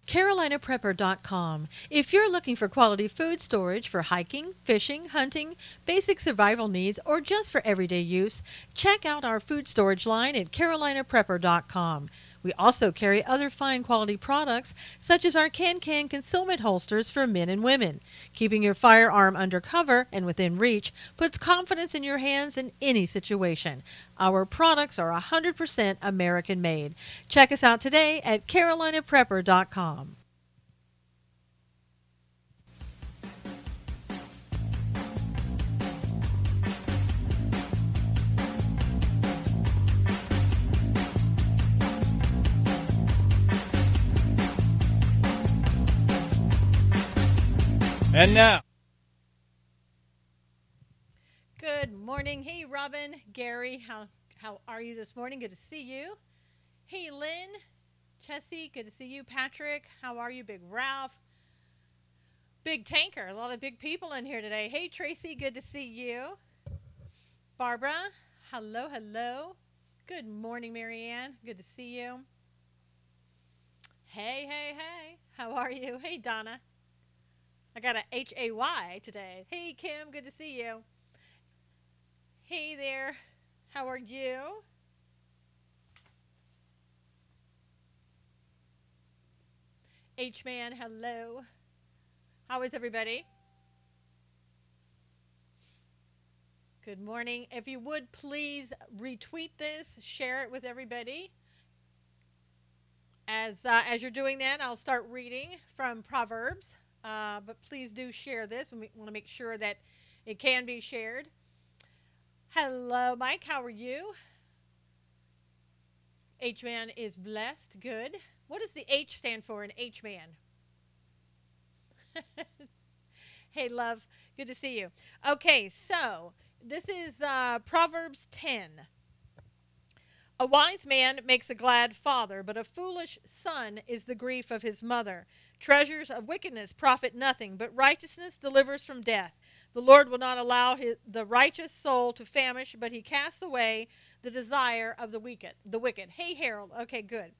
CarolinaPrepper.com. If you're looking for quality food storage for hiking, fishing, hunting, basic survival needs, or just for everyday use, check out our food storage line at CarolinaPrepper.com. We also carry other fine quality products such as our can concealment holsters for men and women. Keeping your firearm under cover and within reach puts confidence in your hands in any situation. Our products are 100% American made. Check us out today at CarolinaPrepper.com. And now. Good morning. Hey, Robin, Gary, how are you this morning? Good to see you. Hey, Lynn, Chessie, good to see you. Patrick, how are you? Big Ralph, Big Tanker, a lot of big people in here today. Hey, Tracy, good to see you. Barbara, hello, hello. Good morning, Marianne, good to see you. Hey, hey, hey, how are you? Hey, Donna. I got a Hay today. Hey, Kim, good to see you. Hey there, how are you? H-Man, hello. How is everybody? Good morning. If you would please retweet this, share it with everybody. As you're doing that, I'll start reading from Proverbs. But please do share this. We want to make sure that it can be shared. Hello, Mike. How are you? H-Man is blessed. Good. What does the H stand for in H-Man? Hey, love. Good to see you. Okay, so this is Proverbs 10. A wise man makes a glad father, but a foolish son is the grief of his mother. Treasures of wickedness profit nothing, but righteousness delivers from death. The Lord will not allow the righteous soul to famish, but he casts away the desire of the wicked. Hey, Harold. Okay, good.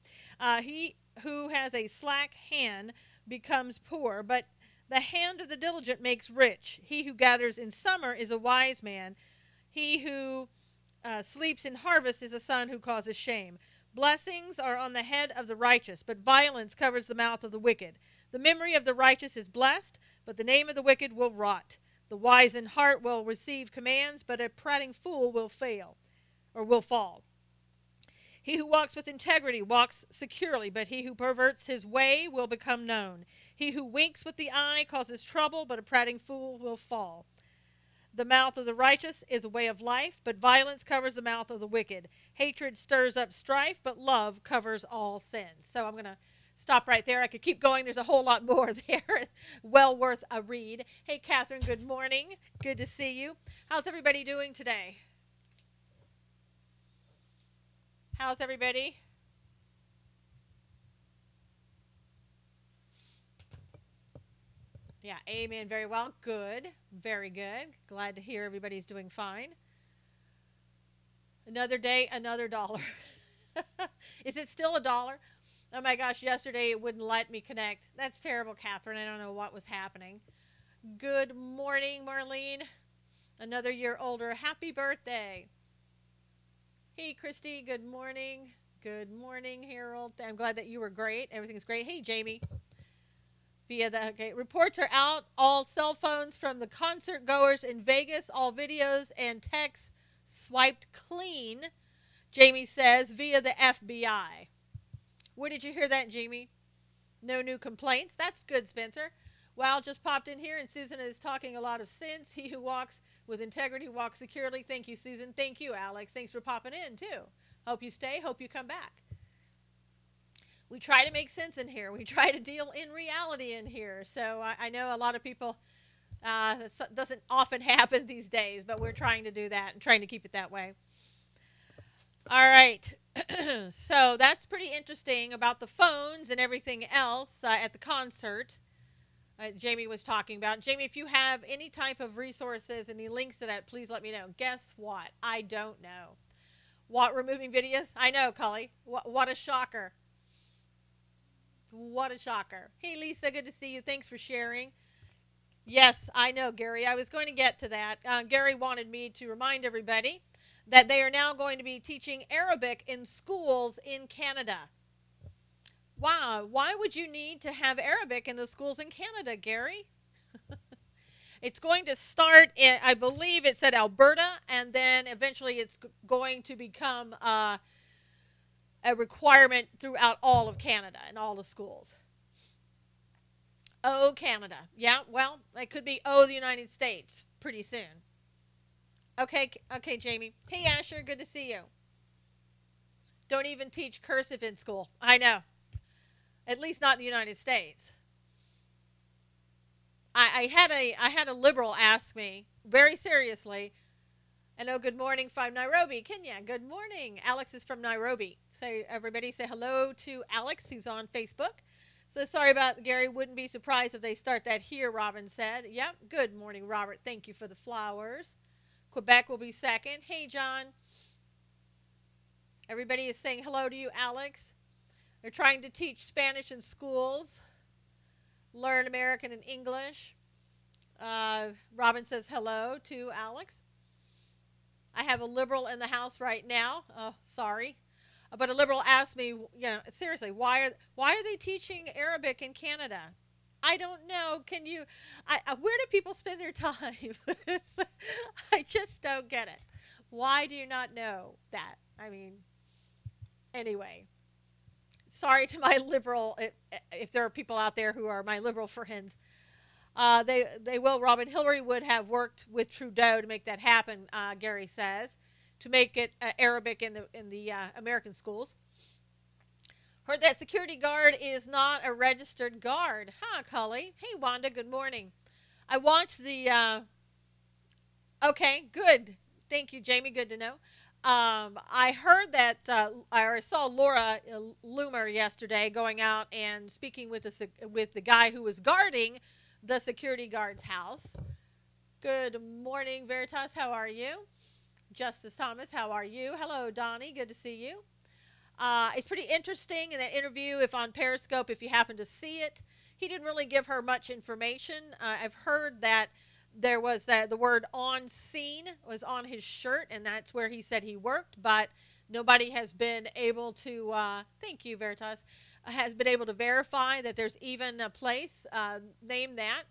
He who has a slack hand becomes poor, but the hand of the diligent makes rich. He who gathers in summer is a wise man. He who sleeps in harvest is a son who causes shame. Blessings are on the head of the righteous, but violence covers the mouth of the wicked. The memory of the righteous is blessed, but the name of the wicked will rot. The wise in heart will receive commands, but a prating fool will fail, or will fall. He who walks with integrity walks securely, but he who perverts his way will become known. He who winks with the eye causes trouble, but a prating fool will fall. The mouth of the righteous is a way of life, but violence covers the mouth of the wicked. Hatred stirs up strife, but love covers all sins. So I'm going to stop right there. I could keep going. There's a whole lot more there. Well worth a read. Hey, Catherine, good morning. Good to see you. How's everybody doing today? How's everybody? Yeah, amen. Very well. Good. Very good. Glad to hear everybody's doing fine. Another day, another dollar. Is it still $1? Oh my gosh, yesterday it wouldn't let me connect. That's terrible, Catherine. I don't know what was happening. Good morning, Marlene. Another year older. Happy birthday. Hey, Christy. Good morning. Good morning, Harold. I'm glad that you were great. Everything's great. Hey, Jamie. Reports are out. All cell phones from the concert goers in Vegas, all videos and texts swiped clean, Jamie says, via the FBI. Where did you hear that, Jamie? No new complaints. That's good, Spencer. Well, just popped in here, and Susan is talking a lot of sense. He who walks with integrity walks securely. Thank you, Susan. Thank you, Alex. Thanks for popping in, too. Hope you stay. Hope you come back. We try to make sense in here. We try to deal in reality in here. So I know a lot of people, that doesn't often happen these days, but we're trying to do that and trying to keep it that way. All right. So that's pretty interesting about the phones and everything else at the concert Jamie was talking about. Jamie, if you have any type of resources, any links to that, please let me know. Guess what? I don't know. What, removing videos? I know, Cully. What a shocker. What a shocker. Hey, Lisa, good to see you. Thanks for sharing. Yes, I know, Gary. I was going to get to that. Gary wanted me to remind everybody that they are now going to be teaching Arabic in schools in Canada. Wow, why would you need to have Arabic in the schools in Canada, Gary? It's going to start in, I believe it said Alberta, and then eventually it's going to become a requirement throughout all of Canada and all the schools. Oh, Canada. Yeah, well, it could be the United States pretty soon. Okay, okay, Jamie. Hey, Asher, good to see you. Don't even teach cursive in school. I know. At least not in the United States. I had a liberal ask me very seriously. Hello, good morning from Nairobi, Kenya. Good morning. Alex is from Nairobi. So everybody say hello to Alex, who's on Facebook. So sorry about Gary. Wouldn't be surprised if they start that here, Robin said. Yep. Good morning, Robert. Thank you for the flowers. Quebec will be second. Hey, John. Everybody is saying hello to you, Alex. They're trying to teach Spanish in schools, learn American and English. Robin says hello to Alex. I have a liberal in the house right now. Oh, sorry. But a liberal asked me, seriously, why are they teaching Arabic in Canada? I don't know. Can you, where do people spend their time? I just don't get it. Why do you not know that? I mean, anyway, sorry to my liberal, if there are people out there who are my liberal friends. They will. Robin Hillary would have worked with Trudeau to make that happen, Gary says, to make it Arabic in the American schools. Heard that security guard is not a registered guard. Huh, Cully? Hey, Wanda, good morning. I watched the... okay, good. Thank you, Jamie. Good to know. I heard that, I saw Laura Loomer yesterday going out and speaking with the guy who was guarding the security guard's house. Good morning, Veritas. How are you? Justice Thomas, how are you? Hello, Donnie. Good to see you. It's pretty interesting in that interview, if on Periscope, if you happen to see it. He didn't really give her much information. I've heard that there was the word on scene was on his shirt, and that's where he said he worked, but nobody has been able to, thank you, Veritas, has been able to verify that there's even a place named that.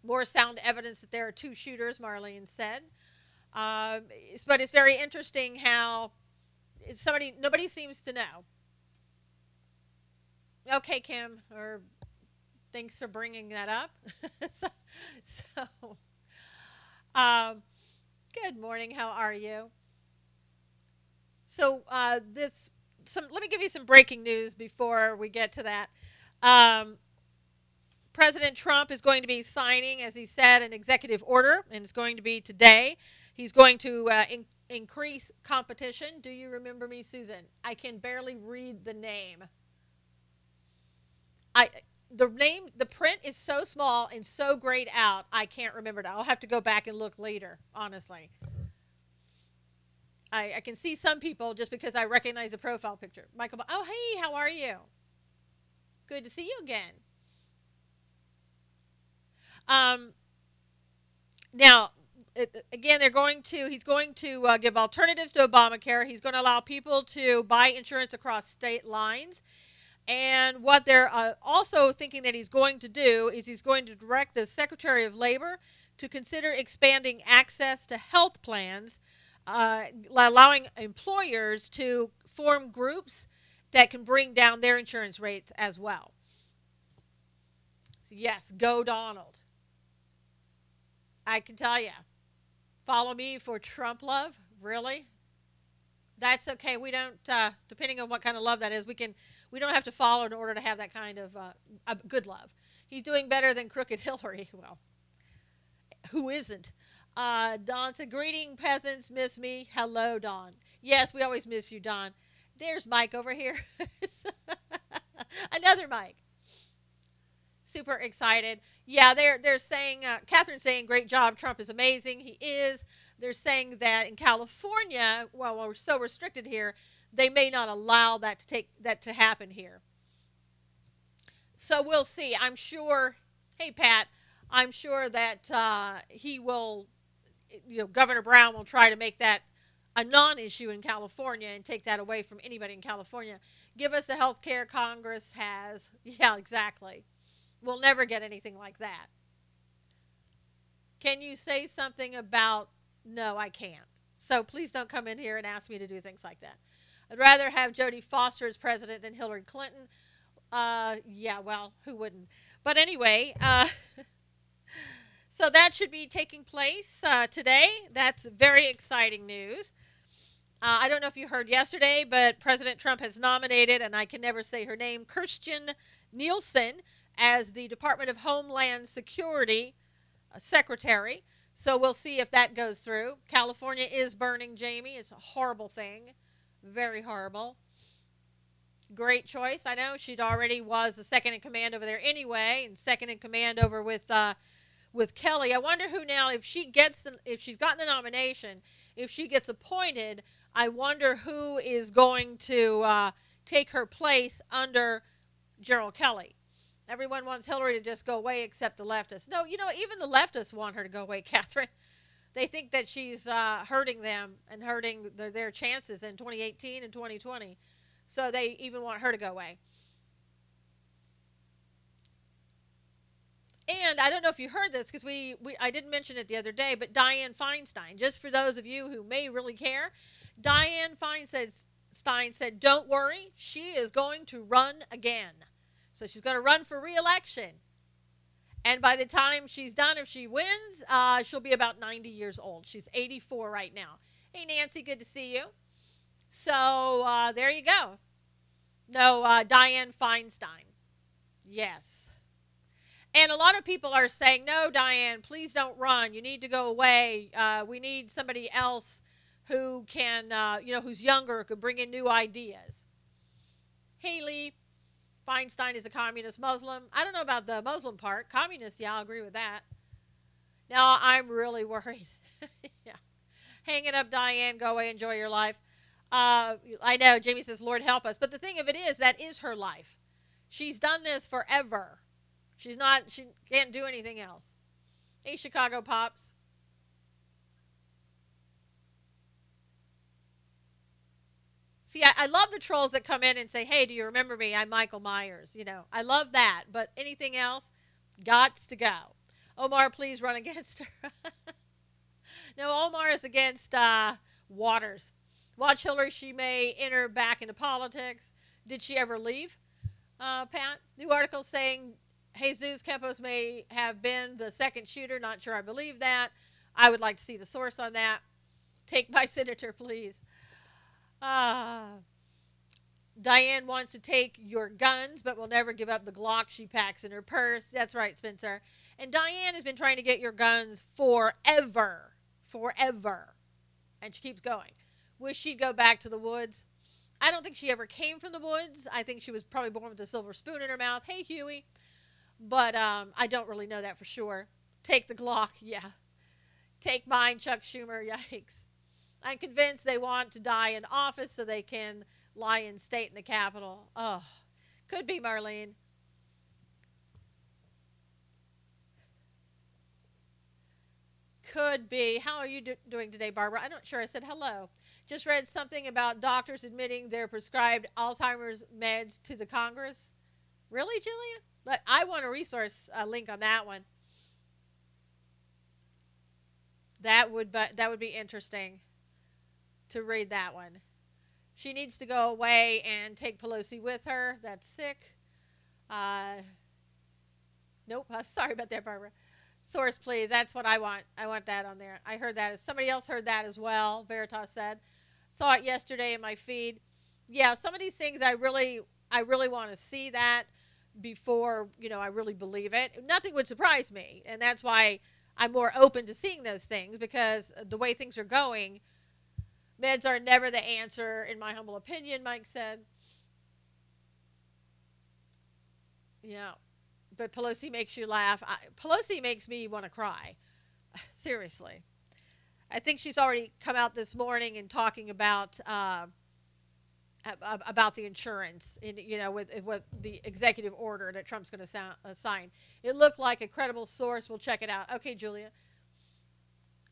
More sound evidence that there are two shooters, Marlene said. But it's very interesting how nobody seems to know. Okay, Kim, or thanks for bringing that up. Good morning. How are you? So let me give you some breaking news before we get to that. President Trump is going to be signing, as he said, an executive order, and it's going to be today. He's going to increase competition. Do you remember me, Susan? I can barely read the name. The print is so small and so grayed out, I can't remember it. I'll have to go back and look later, honestly. I can see some people just because I recognize the profile picture. Michael, oh, hey, how are you? Good to see you again. Now, again, he's going to give alternatives to Obamacare. He's going to allow people to buy insurance across state lines. And what they're also thinking that he's going to do is he's going to direct the Secretary of Labor to consider expanding access to health plans, allowing employers to form groups that can bring down their insurance rates as well. So yes, go Donald. I can tell you, follow me for Trump love, really? That's okay. We don't, depending on what kind of love that is, we don't have to follow in order to have that kind of good love. He's doing better than crooked Hillary. Well, who isn't? Don said, greeting peasants, miss me. Hello, Don. Yes, we always miss you, Don. There's Mike over here. Another Mike. Super excited. Yeah, they're saying, Catherine's saying, great job. Trump is amazing. He is. They're saying that in California, well, we're so restricted here, they may not allow that to happen here. So we'll see. I'm sure, hey, Pat, I'm sure that he will, Governor Brown will try to make that a non-issue in California and take that away from anybody in California. Give us the health care Congress has. Yeah, exactly. We'll never get anything like that. Can you say something about, no, I can't. So please don't come in here and ask me to do things like that. I'd rather have Jodie Foster as president than Hillary Clinton. Yeah, well, who wouldn't? But anyway, so that should be taking place today. That's very exciting news. I don't know if you heard yesterday, but President Trump has nominated, and I can never say her name, Kirstjen Nielsen as the Department of Homeland Security secretary. So we'll see if that goes through. California is burning, Jamie. It's a horrible thing. Very horrible. Great choice. I know she already was the second in command over there anyway, and second in command over with Kelly. I wonder who now, if she's gotten the nomination, if she gets appointed, I wonder who is going to take her place under General Kelly. Everyone wants Hillary to just go away except the leftists. No, even the leftists want her to go away, Catherine. They think that she's hurting them and hurting their chances in 2018 and 2020. So they even want her to go away. And I don't know if you heard this, because I didn't mention it the other day, but Dianne Feinstein, just for those of you who may really care, Dianne Feinstein said, don't worry, she is going to run again. So she's going to run for re-election. And by the time she's done, if she wins, she'll be about 90 years old. She's 84 right now. Hey, Nancy, good to see you. So there you go. No, Dianne Feinstein. Yes. And a lot of people are saying, no, Dianne, please don't run. You need to go away. We need somebody else who can, who's younger, could bring in new ideas. Haley Feinstein is a communist Muslim. I don't know about the Muslim part. Communist, yeah, I'll agree with that. Now, I'm really worried. Yeah. Hang it up, Dianne. Go away. Enjoy your life. I know, Jamie says, Lord help us. But the thing of it is, that is her life. She's done this forever. She can't do anything else. Hey, Chicago Pops. See, I love the trolls that come in and say, hey, do you remember me? I'm Michael Myers. I love that. But anything else, gots to go. Omar, please run against her. No, Omar is against Waters. Watch Hillary. She may enter back into politics. Did she ever leave? Pat, new article saying Jesus Campos may have been the second shooter. Not sure I believe that. I would like to see the source on that. Take my senator, please. Dianne wants to take your guns, but will never give up the Glock she packs in her purse. That's right, Spencer. And Dianne has been trying to get your guns forever. Forever. And she keeps going. Wish she'd go back to the woods. I don't think she ever came from the woods. I think she was probably born with a silver spoon in her mouth. Hey, Huey. But I don't really know that for sure. Take the Glock. Yeah. Take mine, Chuck Schumer. Yikes. I'm convinced they want to die in office so they can lie in state in the Capitol. Oh, could be, Marlene. Could be. How are you doing today, Barbara? I'm not sure. I said hello. Just read something about doctors admitting their prescribed Alzheimer's meds to the Congress. Really, Julia? I want a resource link on that one. That would be interesting to read that one. She needs to go away and take Pelosi with her. That's sick. Nope. Sorry about that, Barbara. Source, please. That's what I want. I want that on there. I heard that. Somebody else heard that as well. Veritas said. Saw it yesterday in my feed. Yeah, some of these things I really want to see that before, I really believe it. Nothing would surprise me. And that's why I'm more open to seeing those things, because the way things are going, meds are never the answer, in my humble opinion, Mike said. Yeah. But Pelosi makes you laugh. Pelosi makes me want to cry. Seriously. I think she's already come out this morning and talking about about the insurance, with the executive order that Trump's going to sign. It looked like a credible source. We'll check it out. Okay, Julia.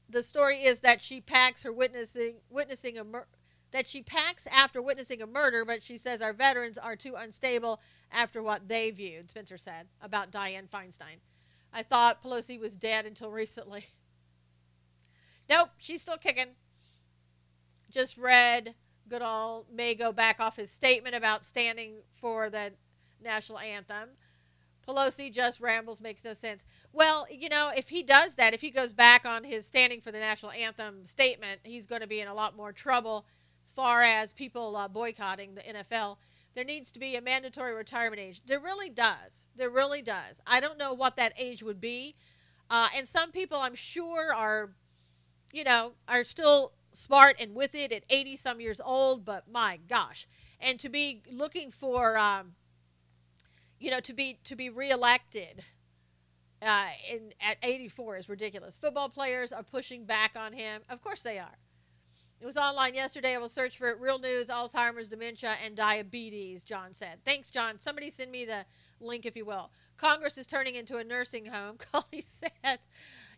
The story is that she packs her that she packs after witnessing a murder, but she says our veterans are too unstable after what they viewed, Spencer said about Dianne Feinstein. I thought Pelosi was dead until recently. Nope, she's still kicking. Just read good old May go back off his statement about standing for the national anthem. Pelosi just rambles, makes no sense. Well, if he does that, if he goes back on his standing for the national anthem statement, he's going to be in a lot more trouble as far as people boycotting the NFL. There needs to be a mandatory retirement age. There really does. There really does. I don't know what that age would be. And some people, I'm sure, are still smart and with it at 80 some years old, but my gosh. And to be looking for to be reelected at 84 is ridiculous. Football players are pushing back on him. Of course they are. It was online yesterday. I will search for it. Real news, Alzheimer's, dementia, and diabetes, John said. Thanks, John. Somebody send me the link, if you will. Congress is turning into a nursing home, Cully said.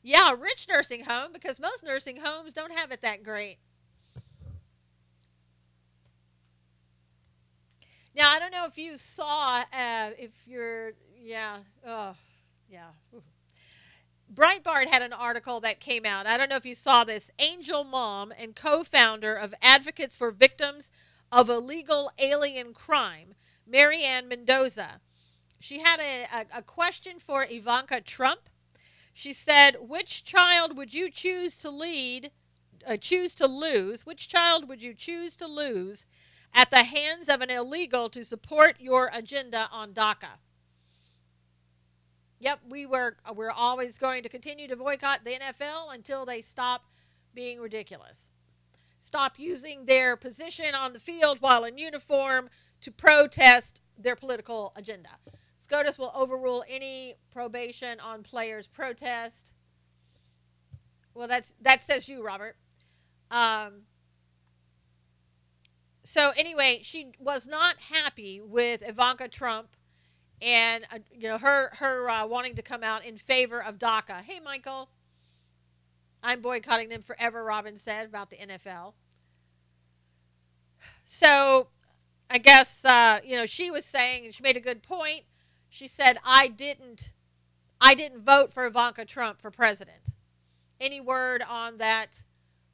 Yeah, a rich nursing home, because most nursing homes don't have it that great. Now, I don't know if you saw, Breitbart had an article that came out. I don't know if you saw this. Angel mom and co-founder of Advocates for Victims of Illegal Alien Crime, Mary Ann Mendoza. She had a question for Ivanka Trump. She said, which child would you choose to lose? Which child would you choose to lose at the hands of an illegal to support your agenda on DACA? Yep, we're always going to continue to boycott the NFL until they stop being ridiculous. Stop using their position on the field while in uniform to protest their political agenda. SCOTUS will overrule any probation on players' protest. Well, that says you, Robert. So anyway, she was not happy with Ivanka Trump and her wanting to come out in favor of DACA. Hey, Michael. I'm boycotting them forever, Robin said about the NFL. So I guess, she was saying, and she made a good point. She said, I didn't vote for Ivanka Trump for president. Any word on that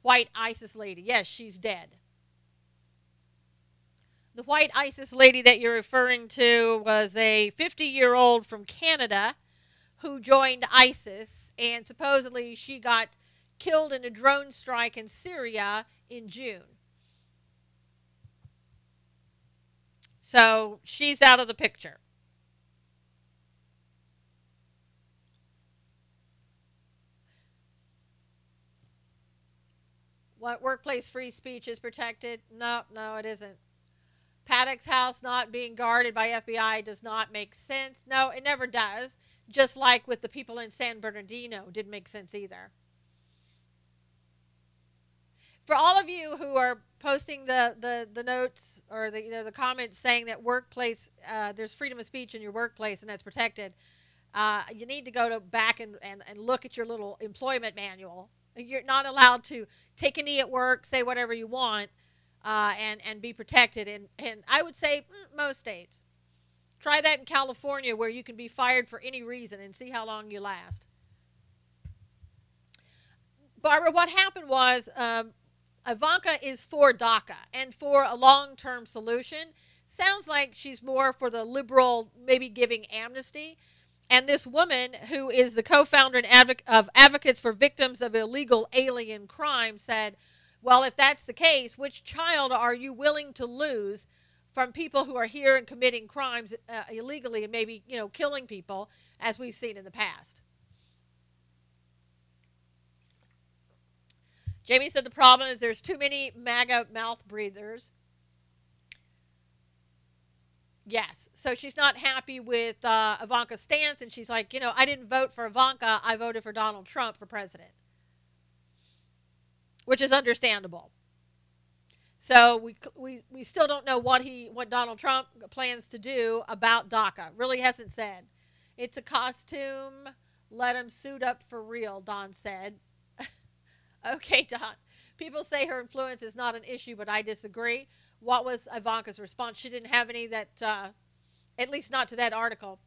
white ISIS lady? Yes, she's dead. The white ISIS lady that you're referring to was a 50-year-old from Canada who joined ISIS, and supposedly she got killed in a drone strike in Syria in June. So she's out of the picture. What, workplace free speech is protected? No, it isn't. Paddock's house not being guarded by FBI does not make sense. No, it never does. Just like with the people in San Bernardino, didn't make sense either. For all of you who are posting the notes or the comments saying that workplace, there's freedom of speech in your workplace and that's protected, you need to go back and look at your little employment manual. You're not allowed to take a knee at work, say whatever you want, and be protected. And I would say most states. Try that in California where you can be fired for any reason and see how long you last. Barbara, what happened was Ivanka is for DACA and for a long-term solution. Sounds like she's more for the liberal, maybe giving amnesty. And this woman, who is the co-founder and of Advocates for Victims of Illegal Alien Crime, said, well, if that's the case, which child are you willing to lose from people who are here and committing crimes illegally and maybe, killing people, as we've seen in the past? Jamie said the problem is there's too many MAGA mouth breathers. Yes. So she's not happy with Ivanka's stance, and she's like, I didn't vote for Ivanka. I voted for Donald Trump for president, which is understandable. So we still don't know what Donald Trump plans to do about DACA. Really hasn't said. It's a costume. Let him suit up for real, Don said. Okay, Don. People say her influence is not an issue, but I disagree. What was Ivanka's response? She didn't have any that, at least not to that article.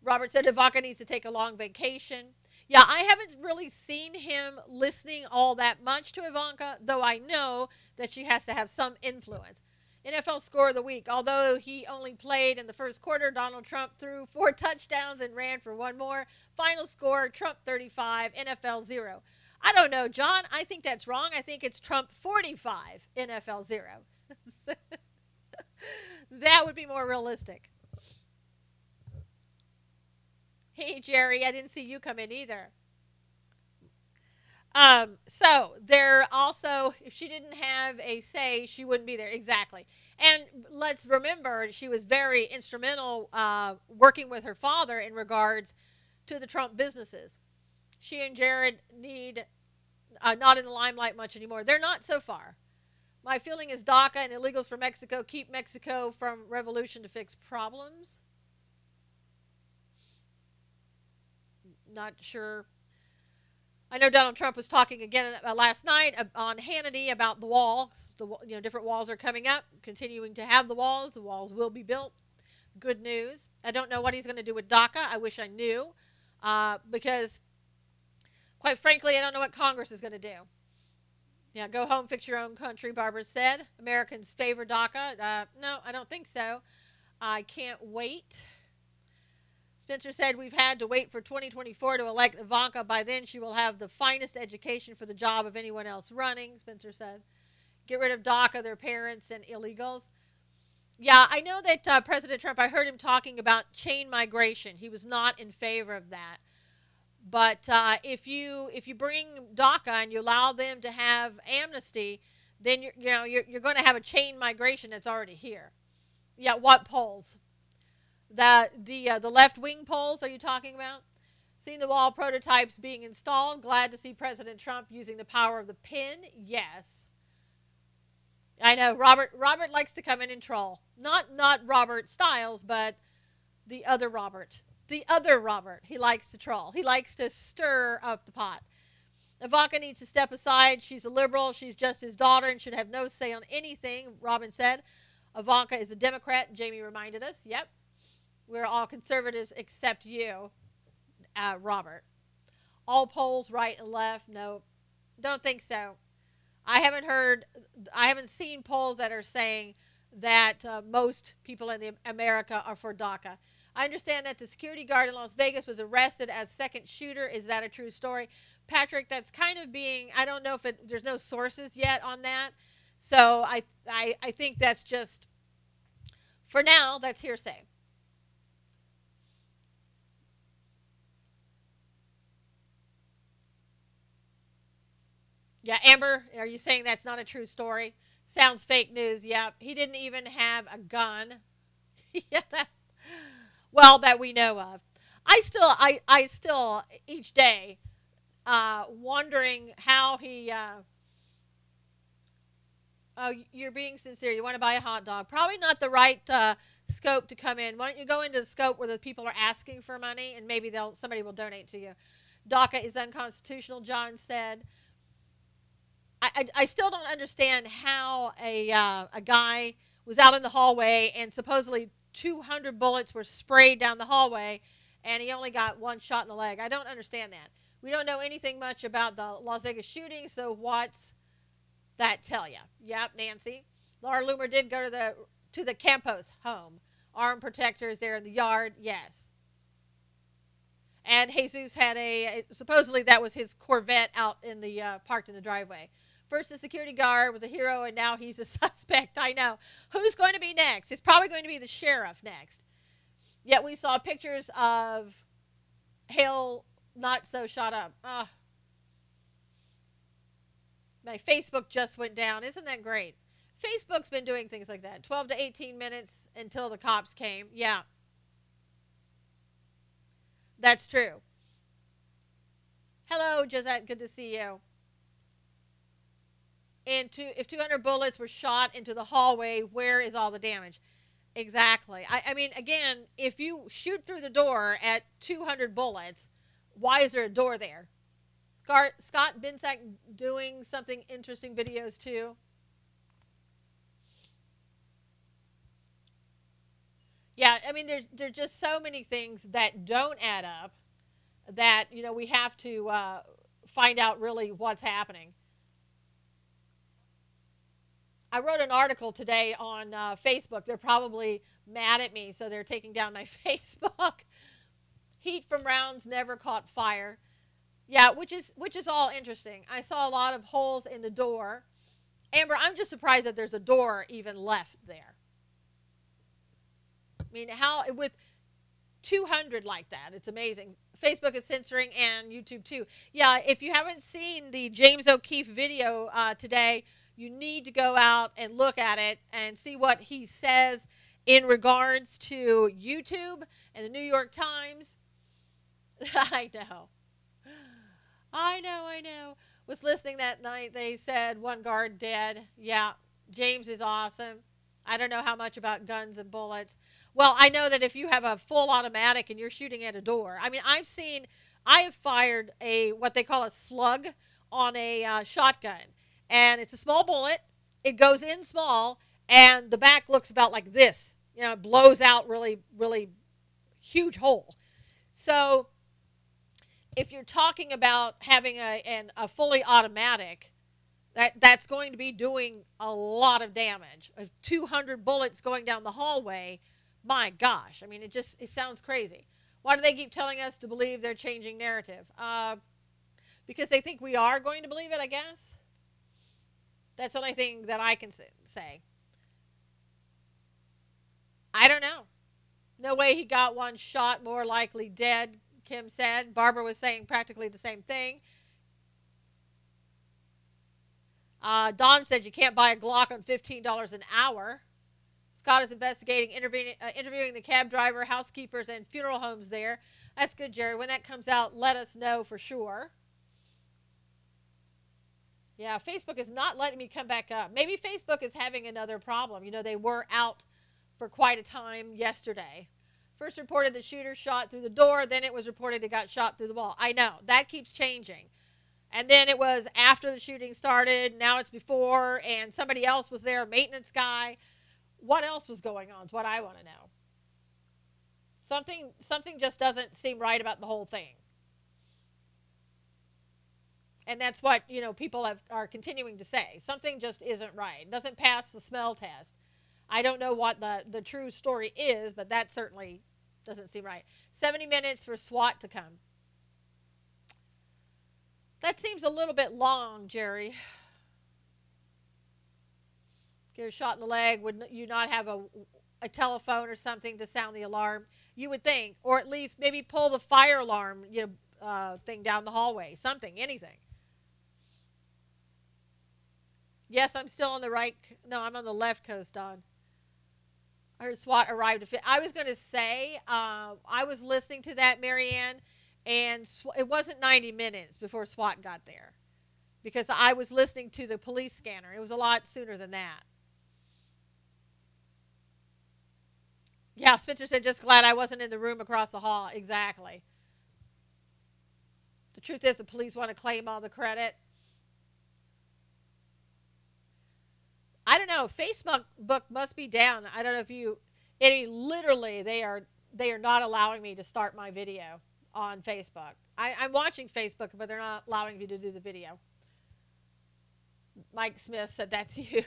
Robert said Ivanka needs to take a long vacation. Yeah, I haven't really seen him listening all that much to Ivanka, though I know that she has to have some influence. NFL score of the week. Although he only played in the first quarter, Donald Trump threw 4 touchdowns and ran for 1 more. Final score, Trump 35, NFL 0. I don't know, John. I think that's wrong. I think it's Trump 45, NFL 0. That would be more realistic. Hey, Jerry, I didn't see you come in either. So there also, if she didn't have a say, she wouldn't be there. Exactly. And let's remember, she was very instrumental working with her father in regards to the Trump businesses. She and Jared need not in the limelight much anymore. They're not so far. My feeling is DACA and illegals from Mexico keep Mexico from revolution to fix problems. Not sure. I know Donald Trump was talking again last night on Hannity about the walls. Different walls are coming up, continuing to have the walls. The walls will be built. Good news. I don't know what he's going to do with DACA. I wish I knew, because, quite frankly, I don't know what Congress is going to do. Yeah, go home, fix your own country, Barbara said. Americans favor DACA. No, I don't think so. I can't wait. Spencer said we've had to wait for 2024 to elect Ivanka. By then, she will have the finest education for the job of anyone else running, Spencer said. Get rid of DACA, their parents, and illegals. Yeah, I know that President Trump, I heard him talking about chain migration. He was not in favor of that. But if you bring DACA and you allow them to have amnesty, then you're going to have a chain migration that's already here. Yeah, what polls? The left-wing polls are you talking about? Seeing the wall prototypes being installed. Glad to see President Trump using the power of the pen. Yes. I know. Robert likes to come in and troll. Not Robert Stiles, but the other Robert. The other Robert. He likes to troll. He likes to stir up the pot. Ivanka needs to step aside. She's a liberal. She's just his daughter and should have no say on anything, Robin said. Ivanka is a Democrat, Jamie reminded us. Yep. We're all conservatives except you, Robert. All polls, right and left. No, don't think so. I haven't seen polls that are saying that most people in America are for DACA. I understand that the security guard in Las Vegas was arrested as second shooter. Is that a true story? Patrick, that's kind of being, I don't know if there's no sources yet on that. So I think that's just, for now, that's hearsay. Yeah, Amber, are you saying that's not a true story? Sounds fake news. Yeah, he didn't even have a gun. Yeah, that we know of. I still each day wondering how he. Oh, you're being sincere. You want to buy a hot dog? Probably not the right scope to come in. Why don't you go into the scope where the people are asking for money, and maybe somebody will donate to you. DACA is unconstitutional, John said. I still don't understand how a guy was out in the hallway and supposedly 200 bullets were sprayed down the hallway and he only got 1 shot in the leg. I don't understand that. We don't know anything much about the Las Vegas shooting, so what's that tell you? Yep, Nancy. Laura Loomer did go to the Campos home. Arm protectors there in the yard, yes. And Jesus had supposedly that was his Corvette out in the parked in the driveway. First a security guard was a hero, and now he's a suspect. I know. Who's going to be next? It's probably going to be the sheriff next. Yet we saw pictures of Hale not so shot up. My Facebook just went down. Isn't that great? Facebook's been doing things like that. 12 to 18 minutes until the cops came. Yeah. That's true. Hello, Josette. Good to see you. if 200 bullets were shot into the hallway, where is all the damage? Exactly. I mean, again, if you shoot through the door at 200 bullets, why is there a door there? Scott Binsack doing something interesting videos too. Yeah, I mean, there's just so many things that don't add up that, we have to find out really what's happening. I wrote an article today on Facebook. They're probably mad at me, so they're taking down my Facebook. Heat from rounds never caught fire. Yeah, which is all interesting. I saw a lot of holes in the door. Amber, I'm just surprised that there's a door even left there. I mean, how with 200 like that, it's amazing. Facebook is censoring and YouTube too. Yeah, if you haven't seen the James O'Keefe video today, you need to go out and look at it and see what he says in regards to YouTube and the New York Times. I know. I know. Was listening that night. They said one guard dead. Yeah, James is awesome. I don't know how much about guns and bullets. Well, I know that if you have a full automatic and you're shooting at a door. I mean, I have fired what they call a slug on a shotgun. And it's a small bullet. It goes in small, and the back looks about like this. It blows out really, really huge hole. So if you're talking about having a fully automatic, that's going to be doing a lot of damage. If 200 bullets going down the hallway, my gosh. I mean, it sounds crazy. Why do they keep telling us to believe they're changing narrative? Because they think we are going to believe it, I guess. That's the only thing that I can say. I don't know. No way he got one shot, more likely dead, Kim said. Barbara was saying practically the same thing. Don said you can't buy a Glock on $15 an hour. Scott is investigating, interviewing the cab driver, housekeepers, and funeral homes there. That's good, Jerry. When that comes out, let us know for sure. Yeah, Facebook is not letting me come back up. Maybe Facebook is having another problem. They were out for quite a time yesterday. First reported the shooter shot through the door. Then it was reported he got shot through the wall. I know. That keeps changing. And then it was after the shooting started. Now it's before. And somebody else was there, a maintenance guy. What else was going on is what I want to know. Something just doesn't seem right about the whole thing. And that's what, people are continuing to say. Something just isn't right. It doesn't pass the smell test. I don't know what the true story is, but that certainly doesn't seem right. 70 minutes for SWAT to come. That seems a little bit long, Jerry. Get a shot in the leg. Would you not have a telephone or something to sound the alarm? You would think. Or at least maybe pull the fire alarm thing down the hallway. Something, anything. Yes, I'm still on the right. No, I'm on the left coast, Don. I heard SWAT arrived. I was going to say, I was listening to that, Marianne, and it wasn't 90 minutes before SWAT got there. Because I was listening to the police scanner. It was a lot sooner than that. Yeah, Spencer said, just glad I wasn't in the room across the hall. Exactly. The truth is the police want to claim all the credit. I don't know. Facebook must be down. I don't know if literally they are not allowing me to start my video on Facebook. I'm watching Facebook, but they're not allowing me to do the video. Mike Smith said that's you.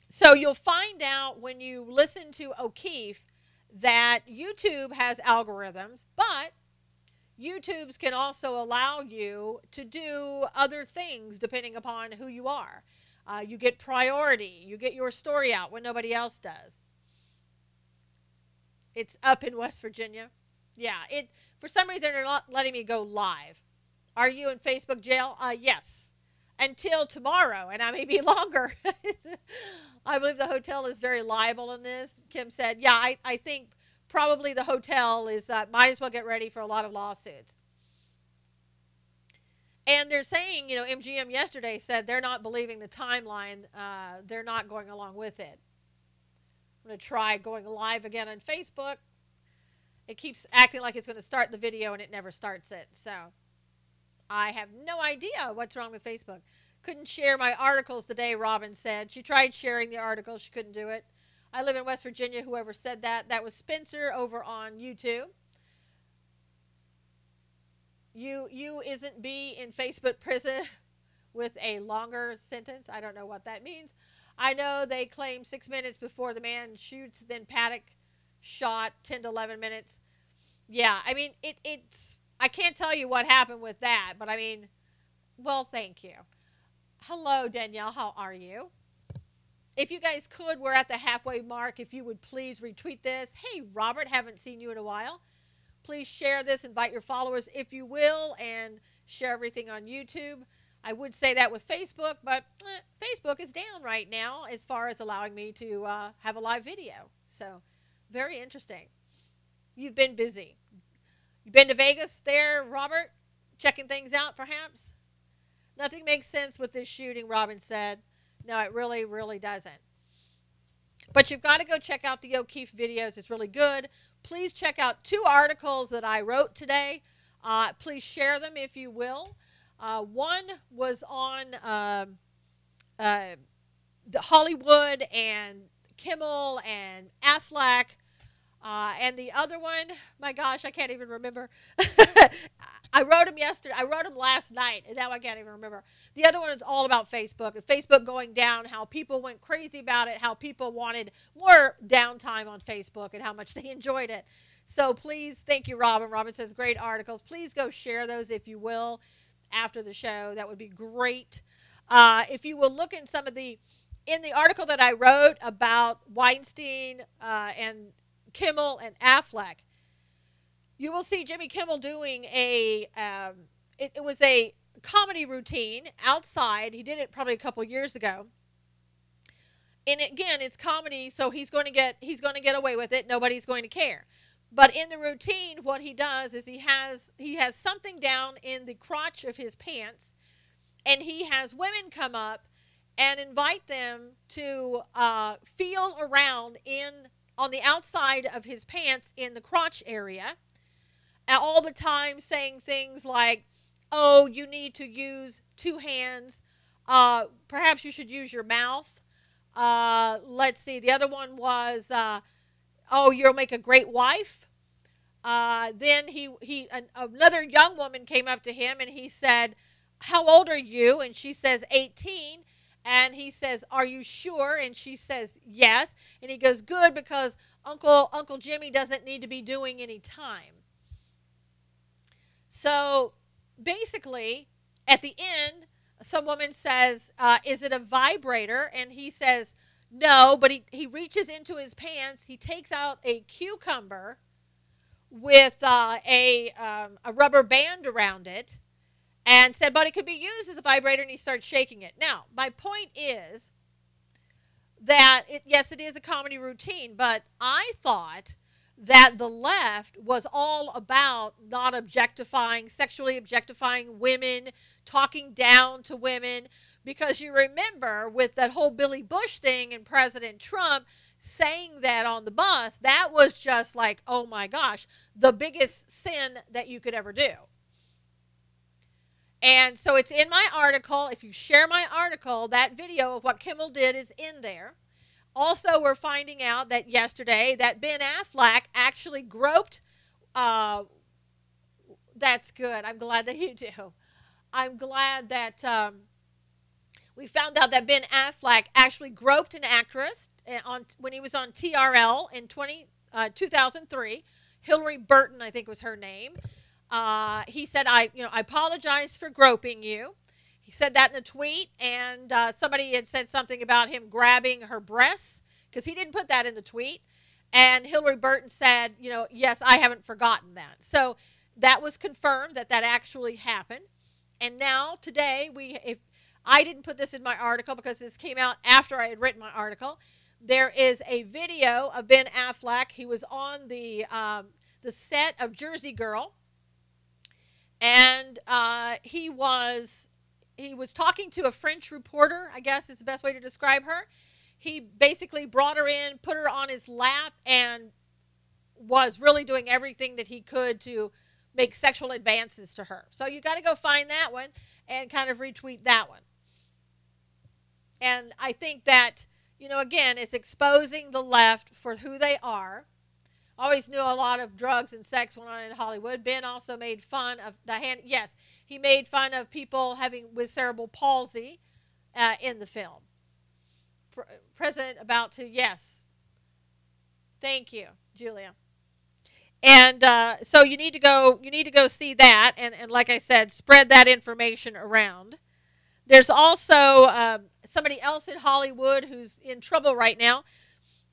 So you'll find out when you listen to O'Keefe that YouTube has algorithms, but YouTubes can also allow you to do other things depending upon who you are. You get priority. You get your story out when nobody else does. It's up in West Virginia. Yeah, for some reason they're not letting me go live. Are you in Facebook jail? Yes. Until tomorrow, and I may be longer. I believe the hotel is very liable in this. Kim said, yeah, I think probably the hotel is might as well get ready for a lot of lawsuits. And they're saying, you know, MGM yesterday said they're not believing the timeline. They're not going along with it. I'm going to try going live again on Facebook. It keeps acting like it's going to start the video and it never starts it. So I have no idea what's wrong with Facebook. Couldn't share my articles today, Robin said. She tried sharing the articles. She couldn't do it. I live in West Virginia. Whoever said that. That was Spencer over on YouTube. You isn't B in Facebook prison with a longer sentence. I don't know what that means. I know they claim 6 minutes before the man shoots, then Paddock shot 10 to 11 minutes. Yeah, I mean, it's, I can't tell you what happened with that, but I mean, well, thank you. Hello, Danielle. How are you? If you guys could, we're at the halfway mark. If you would please retweet this. Hey, Robert, haven't seen you in a while. Please share this. Invite your followers if you will, and share everything on YouTube. I would say that with Facebook, but Facebook is down right now as far as allowing me to have a live video. So, very interesting. You've been busy. You've been to Vegas there, Robert? Checking things out, perhaps? Nothing makes sense with this shooting, Robin said. No, it really, really doesn't. But you've got to go check out the O'Keefe videos. It's really good. Please check out 2 articles that I wrote today. Please share them if you will. One was on the Hollywood and Kimmel and Affleck. And the other one, my gosh, I can't even remember. I wrote them yesterday. I wrote them last night, and now I can't even remember. The other one is all about Facebook, and Facebook going down, how people went crazy about it, how people wanted more downtime on Facebook, and how much they enjoyed it. So please, thank you, Robin. Robin says, great articles. Please go share those if you will after the show. That would be great. If you will look in some of in the article that I wrote about Weinstein and Kimmel and Affleck, you will see Jimmy Kimmel doing it was a comedy routine outside. He did it probably a couple years ago. And again, it's comedy, so he's going to get away with it. Nobody's going to care. But in the routine, what he does is he has something down in the crotch of his pants, and he has women come up and invite them to feel around on the outside of his pants in the crotch area, all the time saying things like, oh, you need to use 2 hands. Perhaps you should use your mouth. Let's see. The other one was, oh, you'll make a great wife. Then another young woman came up to him and he said, how old are you? And she says 18. And he says, are you sure? And she says, yes. And he goes, good, because Uncle Jimmy doesn't need to be doing any time. So basically, at the end, some woman says, is it a vibrator? And he says, no, but he reaches into his pants. He takes out a cucumber with a rubber band around it and said, but it could be used as a vibrator, and he starts shaking it. Now, my point is that, yes, it is a comedy routine, but I thought that the left was all about not objectifying, sexually objectifying women, talking down to women, because you remember with that whole Billy Bush thing and President Trump saying that on the bus, that was just like, oh my gosh, the biggest sin that you could ever do. And so it's in my article. If you share my article, that video of what Kimmel did is in there. Also, we're finding out that yesterday that Ben Affleck actually groped. That's good. I'm glad that you do. I'm glad that we found out that Ben Affleck actually groped an actress when he was on TRL in 2003. Hillary Burton, I think was her name. He said, I apologize for groping you. He said that in a tweet, and somebody had said something about him grabbing her breasts, because he didn't put that in the tweet. And Hillary Burton said, yes, I haven't forgotten that. So that was confirmed that actually happened. And now today, if I didn't put this in my article because this came out after I had written my article, there is a video of Ben Affleck. He was on the set of Jersey Girl. And he was talking to a French reporter, I guess is the best way to describe her. He basically brought her in, put her on his lap, and was really doing everything that he could to make sexual advances to her. So you got to go find that one and kind of retweet that one. And I think that, again, it's exposing the left for who they are. Always knew a lot of drugs and sex went on in Hollywood. Ben also made fun of yes, he made fun of people with cerebral palsy in the film. President about to, yes. Thank you, Julia. And so you need to go see that, and like I said, spread that information around. There's also somebody else in Hollywood who's in trouble right now.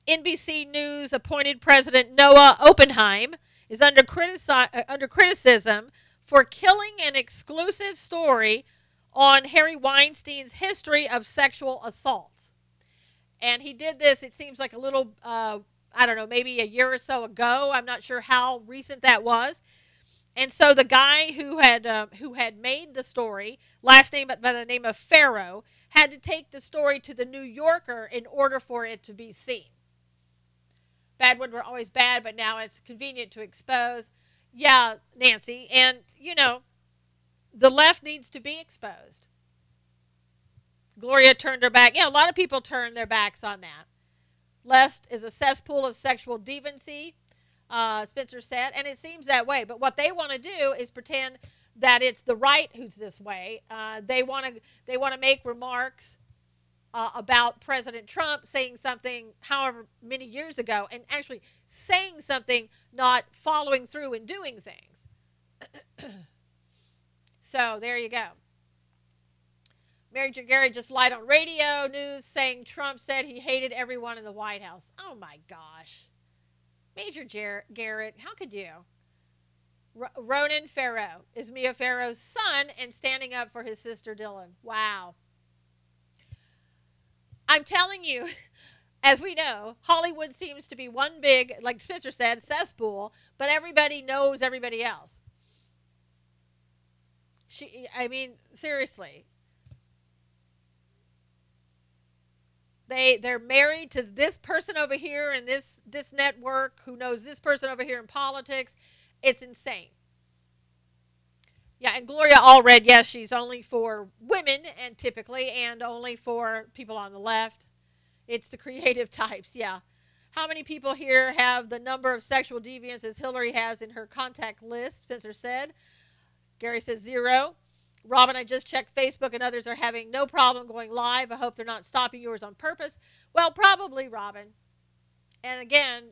NBC News appointed President Noah Oppenheim is under criticism for killing an exclusive story on Harry Weinstein's history of sexual assaults. And he did this, it seems like a little, I don't know, maybe a year or so ago. I'm not sure how recent that was. And so the guy who had made the story, last name by the name of Farrow, had to take the story to the New Yorker in order for it to be seen. Bad ones were always bad, but now it's convenient to expose. Yeah, Nancy, and, the left needs to be exposed. Gloria turned her back. Yeah, a lot of people turn their backs on that. Left is a cesspool of sexual deviancy, Spencer said, and it seems that way. But what they want to do is pretend that it's the right who's this way. They want to make remarks about President Trump saying something however many years ago, and actually saying something, not following through and doing things. So there you go. Mary Jo Garrett just lied on radio news saying Trump said he hated everyone in the White House. Oh my gosh. Major Garrett, how could you? Ronan Farrow is Mia Farrow's son and standing up for his sister Dylan. Wow. I'm telling you, as we know, Hollywood seems to be one big, like Spencer said, cesspool, but everybody knows everybody else. Seriously. They're married to this person over here in this network who knows this person over here in politics. It's insane. Yeah, and Gloria Allred, yes, she's only for women and typically, and only for people on the left. It's the creative types, yeah. How many people here have the number of sexual deviants as Hillary has in her contact list? Spencer said. Gary says 0. Robin, I just checked Facebook and others are having no problem going live. I hope they're not stopping yours on purpose. Well, probably, Robin. And again,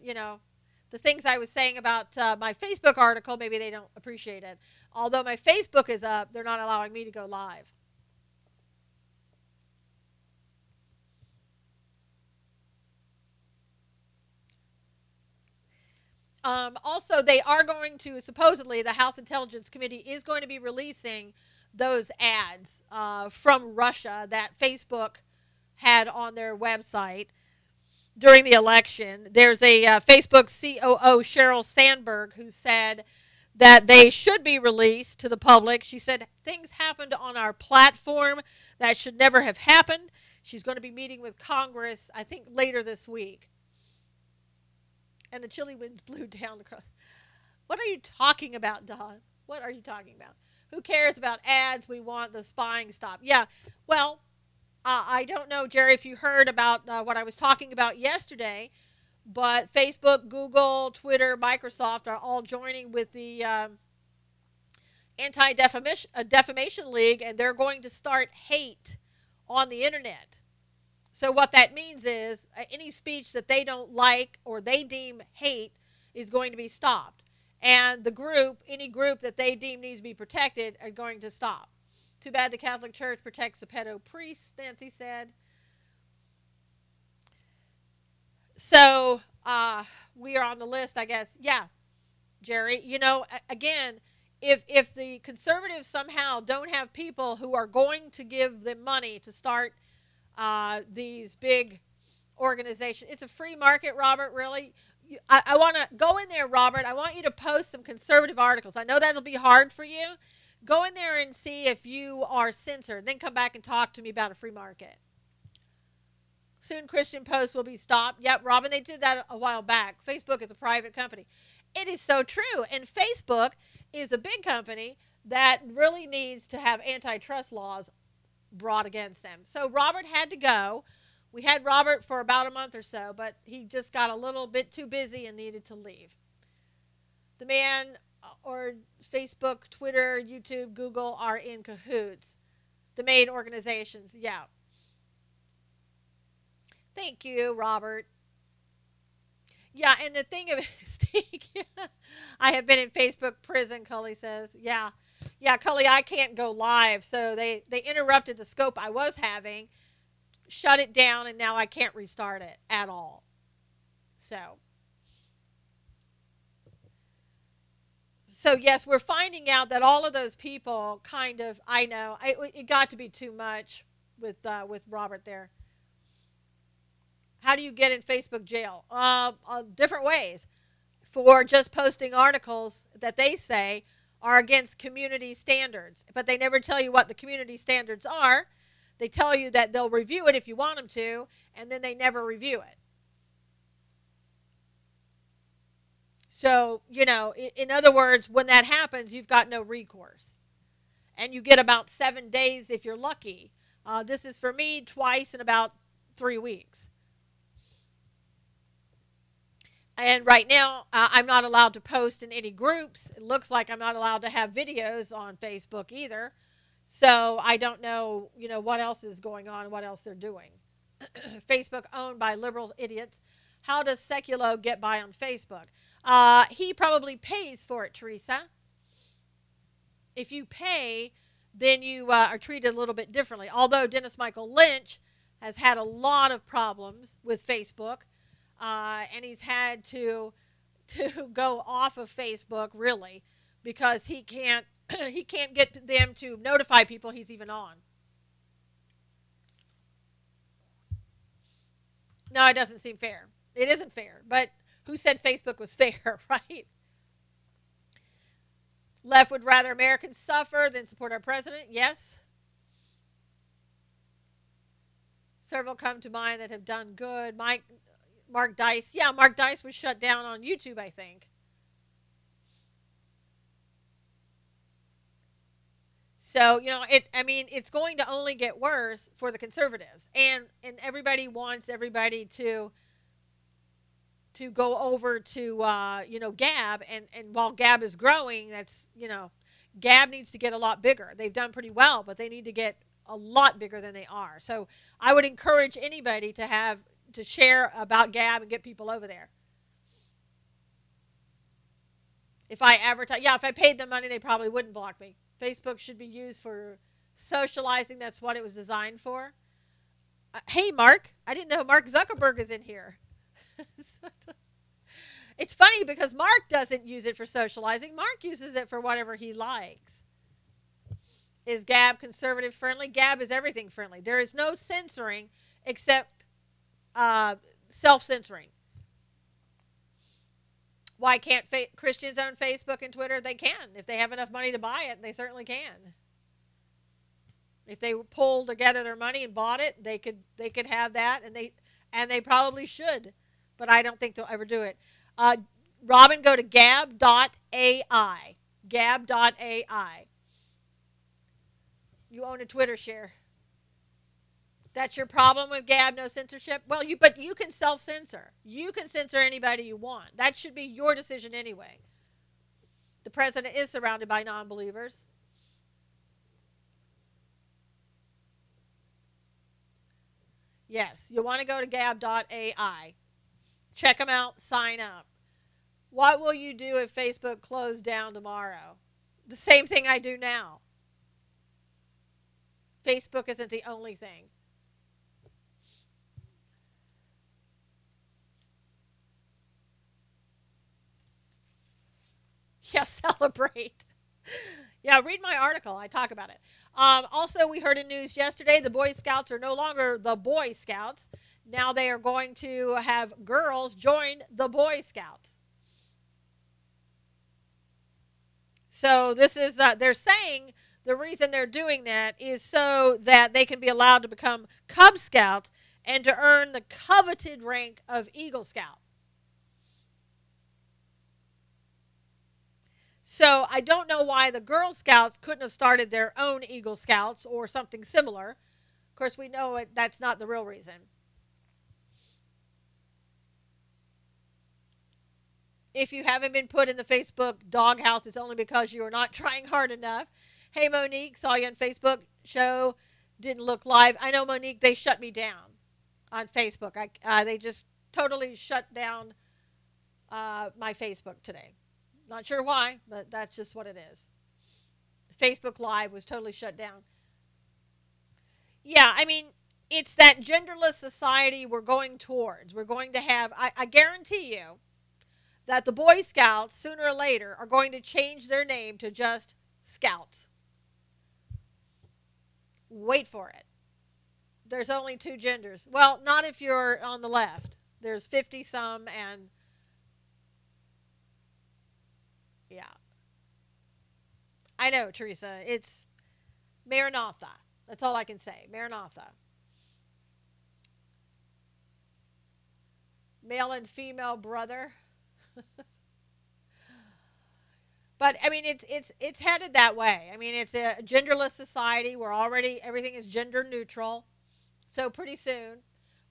the things I was saying about my Facebook article, maybe they don't appreciate it. Although my Facebook is up, they're not allowing me to go live. Also, they are going to, supposedly, the House Intelligence Committee is going to be releasing those ads from Russia that Facebook had on their website during the election. There's a Facebook COO, Sheryl Sandberg, who said that they should be released to the public. She said, things happened on our platform that should never have happened. She's going to be meeting with Congress, I think, later this week. And the chilly winds blew down across. What are you talking about, Don? What are you talking about? Who cares about ads? We want the spying stop. Yeah, well, I don't know, Jerry, if you heard about what I was talking about yesterday, but Facebook, Google, Twitter, Microsoft are all joining with the Anti-Defamation League, and they're going to start hate on the internet. So what that means is any speech that they don't like or they deem hate is going to be stopped. And the group, any group that they deem needs to be protected, are going to stop. Too bad the Catholic Church protects the pedo priests, Nancy said. So we are on the list, I guess. Yeah, Jerry. Again, if the conservatives somehow don't have people who are going to give them money to start these big organizations. It's a free market, Robert, really. I want to go in there, Robert. I want you to post some conservative articles. I know that'll be hard for you Go in there and see if you are censored. Then come back and talk to me about a free market. Soon Christian posts will be stopped. Yep, Robin, they did that a while back. Facebook is a private company. It is so true. And Facebook is a big company that really needs to have antitrust laws brought against them. So Robert had to go. We had Robert for about a month or so, but he just got a little bit too busy and needed to leave. The man, or Facebook, Twitter, YouTube, Google are in cahoots. The main organizations, yeah. Thank you, Robert. Yeah, and the thing of it, I have been in Facebook prison, Cully says. Yeah. Yeah, Cully, I can't go live. So they interrupted the scope I was having, shut it down, and now I can't restart it at all. So yes, we're finding out that all of those people kind of, I know, it got to be too much with Robert there. How do you get in Facebook jail? Different ways. For just posting articles that they say are against community standards. But they never tell you what the community standards are. They tell you that they'll review it if you want them to, and then they never review it. So, you know, in other words, when that happens, you've got no recourse. And you get about 7 days if you're lucky. This is for me twice in about 3 weeks. And right now, I'm not allowed to post in any groups. It looks like I'm not allowed to have videos on Facebook either. So I don't know, you know, what else is going on, what else they're doing. Facebook owned by liberal idiots. How does Seculo get by on Facebook? He probably pays for it, Teresa. If you pay, then you are treated a little bit differently. Although Dennis Michael Lynch has had a lot of problems with Facebook. And he's had to go off of Facebook, really, because he can't get them to notify people he's even on. No, it doesn't seem fair. It isn't fair. But who said Facebook was fair, right? Left would rather Americans suffer than support our president. Yes. Several come to mind that have done good. Mark Dice. Yeah, Mark Dice was shut down on YouTube, I think. So, you know, it's going to only get worse for the conservatives. And everybody wants everybody to go over to, you know, Gab. And while Gab is growing, that's, you know, Gab needs to get a lot bigger. They've done pretty well, but they need to get a lot bigger than they are. So I would encourage anybody to share about Gab and get people over there. If I advertise, yeah, if I paid them money, they probably wouldn't block me. Facebook should be used for socializing. That's what it was designed for. Hey, Mark. I didn't know Mark Zuckerberg is in here. It's funny because Mark doesn't use it for socializing. Mark uses it for whatever he likes. Is Gab conservative friendly? Gab is everything friendly. There is no censoring except self-censoring. Why can't Christians own Facebook and Twitter? They can. If they have enough money to buy it, they certainly can. If they pulled together their money and bought it, they could have that, and they probably should. But I don't think they'll ever do it. Robin, go to gab.ai. Gab.ai. You own a Twitter share. That's your problem with Gab, no censorship? Well, but you can self-censor. You can censor anybody you want. That should be your decision anyway. The president is surrounded by non-believers. Yes, you'll want to go to gab.ai. Check them out, sign up. What will you do if Facebook closed down tomorrow? The same thing I do now. Facebook isn't the only thing. Yeah, celebrate. Yeah, read my article. I talk about it. Also, we heard in news yesterday, the Boy Scouts are no longer the Boy Scouts. Now they are going to have girls join the Boy Scouts. So this is, they're saying the reason they're doing that is so that they can be allowed to become Cub Scouts and to earn the coveted rank of Eagle Scout. So I don't know why the Girl Scouts couldn't have started their own Eagle Scouts or something similar. Of course, we know that's not the real reason. If you haven't been put in the Facebook doghouse, it's only because you are not trying hard enough. Hey, Monique, saw you on Facebook. Show didn't look live. I know, Monique, they shut me down on Facebook. They just totally shut down my Facebook today. Not sure why, but that's just what it is. Facebook Live was totally shut down. Yeah, I mean, it's that genderless society we're going towards. We're going to have, I guarantee you, that the Boy Scouts, sooner or later, are going to change their name to just Scouts. Wait for it. There's only two genders. Well, not if you're on the left. There's 50 some, and yeah. I know, Teresa. It's Maranatha. That's all I can say. Maranatha. Male and female brother. But I mean, it's headed that way. I mean, it's a genderless society. We're already, everything is gender neutral. So pretty soon,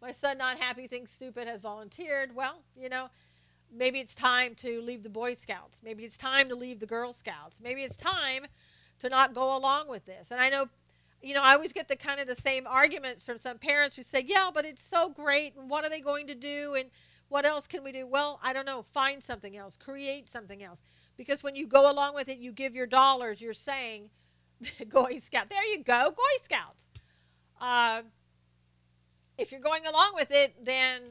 my son, not happy, thinks stupid, has volunteered. Well, you know, maybe it's time to leave the Boy Scouts. Maybe it's time to leave the Girl Scouts. Maybe it's time to not go along with this. And I know, you know, I always get the kind of the same arguments from some parents who say, yeah, but it's so great, and what are they going to do, and what else can we do? Well, I don't know. Find something else. Create something else. Because when you go along with it, you give your dollars, you're saying, Boy Scout. There you go, Boy Scouts. If you're going along with it, then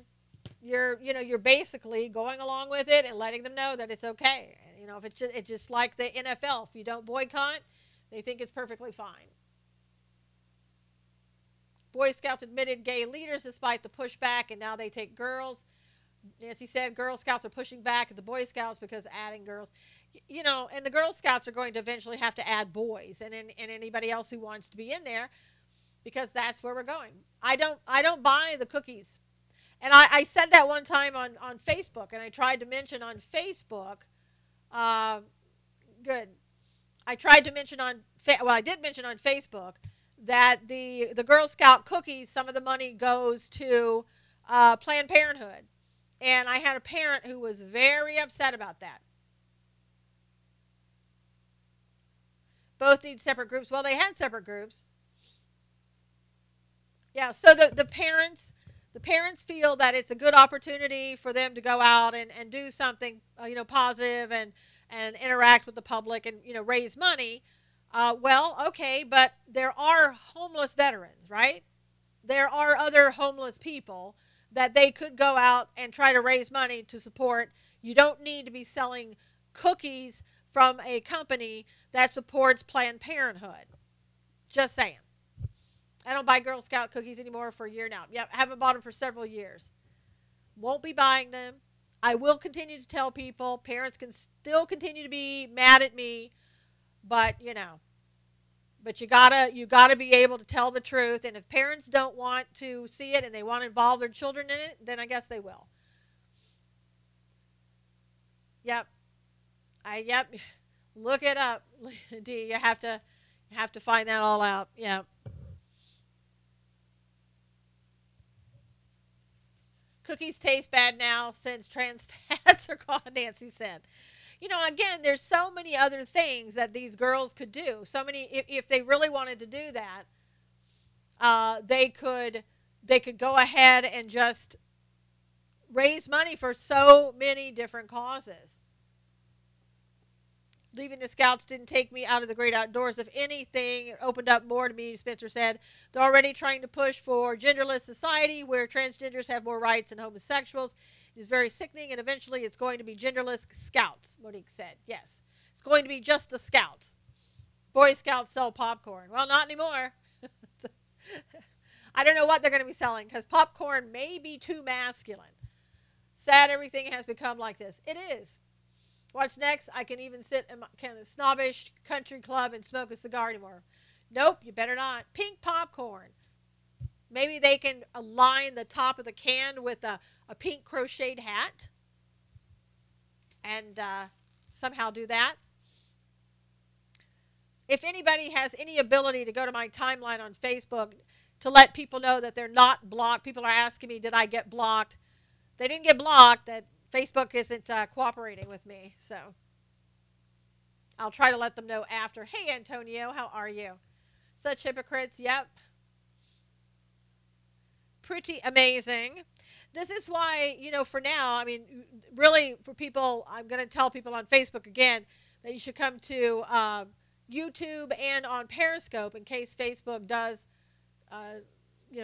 you're basically going along with it and letting them know that it's okay. You know, if it's just like the NFL. If you don't boycott, they think it's perfectly fine. Boy Scouts admitted gay leaders despite the pushback, and now they take girls. Nancy said Girl Scouts are pushing back at the Boy Scouts because adding girls. You know, and the Girl Scouts are going to eventually have to add boys and anybody else who wants to be in there, because that's where we're going. I don't buy the cookies. And I said that one time on Facebook, and I tried to mention on Facebook, good. I tried to mention on, I did mention on Facebook that the Girl Scout cookies, some of the money goes to Planned Parenthood. And I had a parent who was very upset about that. Both need separate groups. Well, they had separate groups. Yeah, so the parents feel that it's a good opportunity for them to go out and do something, positive and interact with the public and, raise money. Well, okay, but there are homeless veterans, right? There are other homeless people that they could go out and try to raise money to support. You don't need to be selling cookies from a company that supports Planned Parenthood. Just saying. I don't buy Girl Scout cookies anymore for a year now. Yep, I haven't bought them for several years. Won't be buying them. I will continue to tell people. Parents can still continue to be mad at me, but But you gotta be able to tell the truth. And if parents don't want to see it and they want to involve their children in it, then I guess they will. Yep. Look it up. D, you have to find that all out. Yep. Cookies taste bad now since trans fats are gone, Nancy said. Again, there's so many other things that these girls could do. So many, if they really wanted to do that, they could go ahead and just raise money for so many different causes. Leaving the Scouts didn't take me out of the great outdoors. If anything, it opened up more to me, Spencer said. They're already trying to push for genderless society where transgenders have more rights than homosexuals. It is very sickening, and eventually it's going to be genderless Scouts, Monique said. Yes, it's going to be just the Scouts. Boy Scouts sell popcorn. Well, not anymore. I don't know what they're going to be selling because popcorn may be too masculine. Sad everything has become like this. It is. What's next? I can even sit in my kind of snobbish country club and smoke a cigar anymore. Nope, you better not. Pink popcorn. Maybe they can align the top of the can with a pink crocheted hat and somehow do that. If anybody has any ability to go to my timeline on Facebook to let people know that they're not blocked, people are asking me, did I get blocked? They didn't get blocked. That Facebook isn't cooperating with me. So I'll try to let them know after. Hey, Antonio, how are you? Such hypocrites. Yep. Pretty amazing. This is why, for now, I mean, really for people, I'm going to tell people on Facebook again that you should come to YouTube and on Periscope in case Facebook does,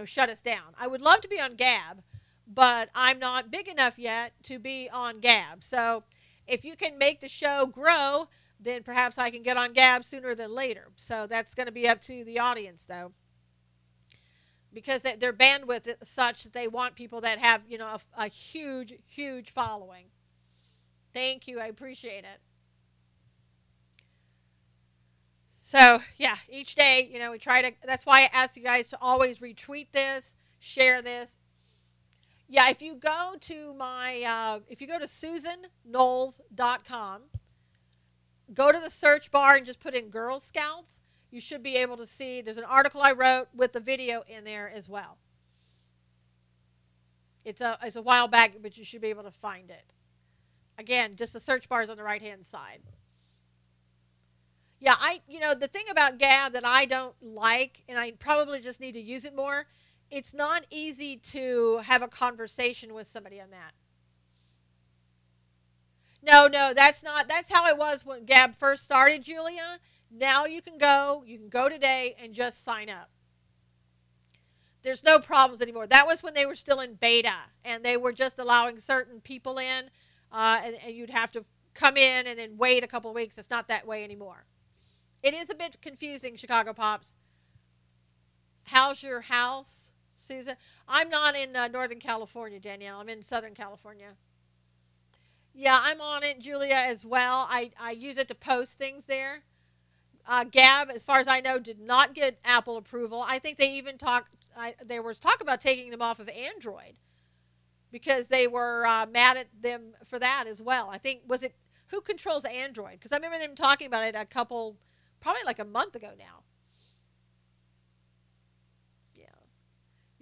shut us down. I would love to be on Gab, but I'm not big enough yet to be on Gab. So if you can make the show grow, then perhaps I can get on Gab sooner than later. So that's going to be up to the audience, though, because their bandwidth is such that they want people that have, a huge, huge following. Thank you. I appreciate it. So, yeah, each day, we try to, that's why I ask you guys to always retweet this, share this. Yeah, if you go to if you go to SusanKnowles.com, go to the search bar and just put in Girl Scouts, you should be able to see, there's an article I wrote with the video in there as well. It's a while back, but you should be able to find it. Again, just the search bar is on the right-hand side. Yeah, the thing about Gab that I don't like, and I probably just need to use it more, it's not easy to have a conversation with somebody on that. No, that's how it was when Gab first started, Julia. Now you can go today and just sign up. There's no problems anymore. That was when they were still in beta, and they were just allowing certain people in, and you'd have to come in and then wait a couple of weeks. It's not that way anymore. It is a bit confusing, Chicago Pops. How's your house, Susan? I'm not in Northern California, Danielle. I'm in Southern California. Yeah, I'm on it, Julia, as well. I use it to post things there. Gab, as far as I know, did not get Apple approval. I think they even there was talk about taking them off of Android because they were mad at them for that as well. I think, who controls Android? Because I remember them talking about it probably like a month ago now.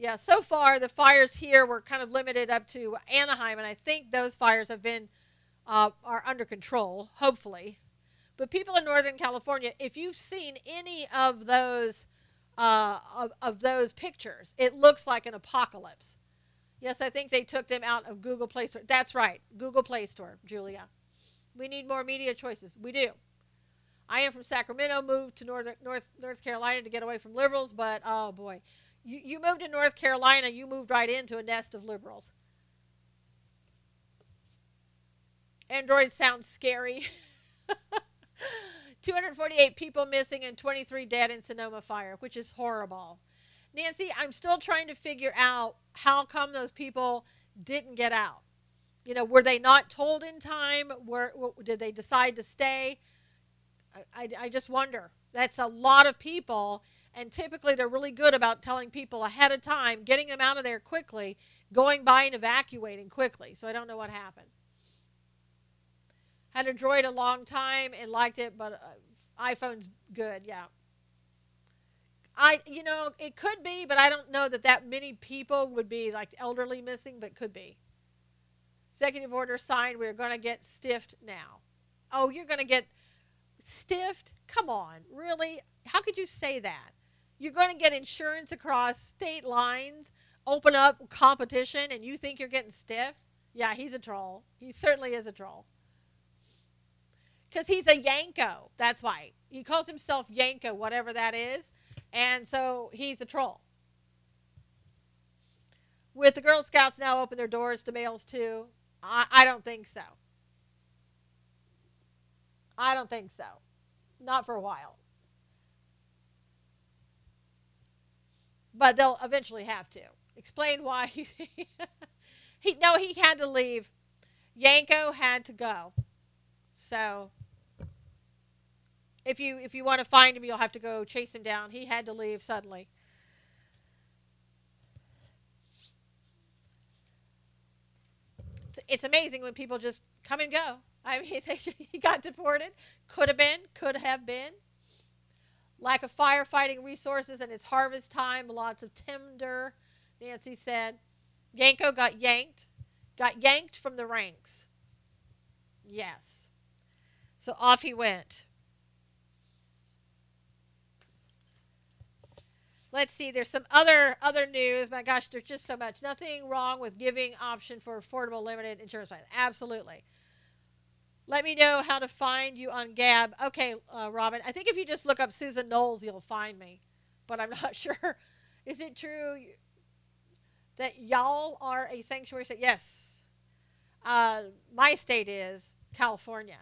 Yeah, so far the fires here were kind of limited up to Anaheim, and I think those fires have been are under control, hopefully. But people in Northern California, if you've seen any of those pictures, it looks like an apocalypse. Yes, I think they took them out of Google Play Store. That's right, Google Play Store, Julia. We need more media choices. We do. I am from Sacramento, moved to North Carolina to get away from liberals, but oh boy. You moved to North Carolina, you moved right into a nest of liberals. Android sounds scary. 248 people missing and 23 dead in Sonoma fire, which is horrible. Nancy, I'm still trying to figure out how come those people didn't get out. Were they not told in time? Did they decide to stay? I just wonder. That's a lot of people, and typically they're really good about telling people ahead of time, getting them out of there quickly, going by and evacuating quickly. So I don't know what happened. Had a Droid a long time and liked it, but iPhone's good, yeah. It could be, but I don't know that many people would be like elderly missing, but could be. Executive order signed, we're going to get stiffed now. Oh, you're going to get stiffed? Come on, really? How could you say that? You're going to get insurance across state lines, open up competition, and you think you're getting stiffed? Yeah, he's a troll. He certainly is a troll. Because he's a Yanko. That's why. He calls himself Yanko, whatever that is. And so he's a troll. With the Girl Scouts now open their doors to males too? I don't think so. I don't think so. Not for a while. But they'll eventually have to. Explain why he had to leave. Yanko had to go. So if you want to find him, you'll have to go chase him down. He had to leave suddenly. It's amazing when people just come and go. I mean, he got deported. Could have been. Lack of firefighting resources, and it's harvest time. Lots of timber, Nancy said. Yanko got yanked from the ranks. Yes. So off he went. Let's see, there's some other news. My gosh, there's just so much. Nothing wrong with giving option for affordable limited insurance plan. Absolutely. Let me know how to find you on Gab. Okay, Robin, I think if you just look up Susan Knowles, you'll find me. But I'm not sure. Is it true that y'all are a sanctuary state? Yes. My state is California,